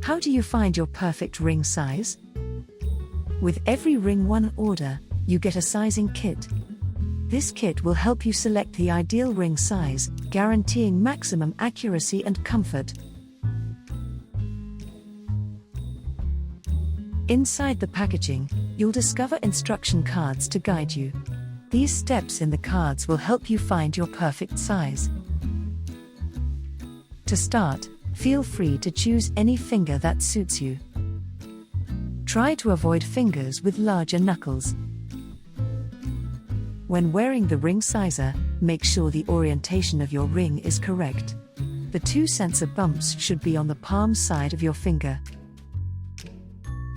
How do you find your perfect ring size? With every Ring One order, you get a sizing kit. This kit will help you select the ideal ring size, guaranteeing maximum accuracy and comfort. Inside the packaging, you'll discover instruction cards to guide you. These steps in the cards will help you find your perfect size. To start, feel free to choose any finger that suits you. Try to avoid fingers with larger knuckles. When wearing the ring sizer, make sure the orientation of your ring is correct. The two sensor bumps should be on the palm side of your finger.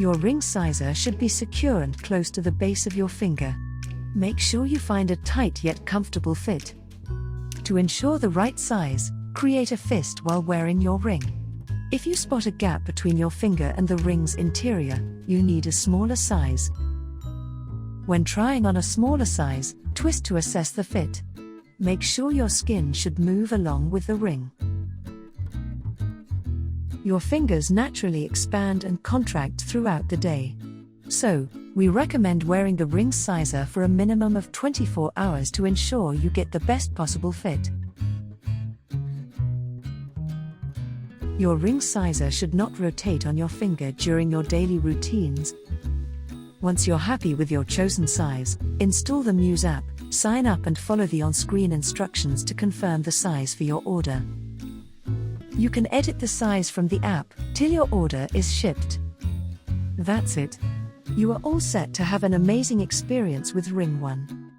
Your ring sizer should be secure and close to the base of your finger. Make sure you find a tight yet comfortable fit. To ensure the right size, create a fist while wearing your ring. If you spot a gap between your finger and the ring's interior, you need a smaller size. When trying on a smaller size, twist to assess the fit. Make sure your skin should move along with the ring. Your fingers naturally expand and contract throughout the day. So, we recommend wearing the ring sizer for a minimum of 24 hours to ensure you get the best possible fit. Your ring sizer should not rotate on your finger during your daily routines. Once you're happy with your chosen size, install the Muse app, sign up and follow the on-screen instructions to confirm the size for your order. You can edit the size from the app till your order is shipped. That's it. You are all set to have an amazing experience with Ring One.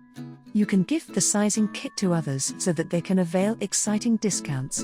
You can gift the sizing kit to others so that they can avail exciting discounts.